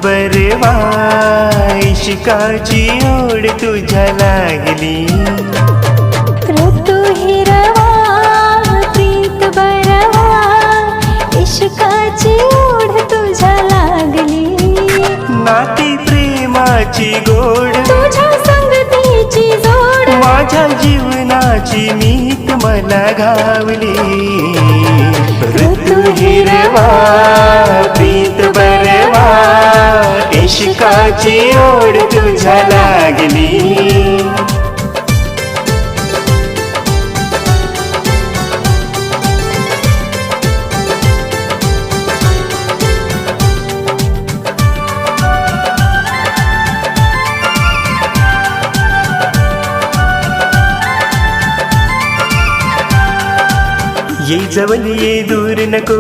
बरवा इश्काची ओढ तुझ्या लागली ऋतू हिरवा प्रीत बरवा इश्काची ओढ तुझ्या लागली नाती प्रेमाची गोड तुझ्या संगतीची जोड माझ्या जीवनाची मीत मला घावली ऋतू हिरवा प्रीत बरवा इश्काची ओढ तुझ्या लागली ये जवळ ये दूर नको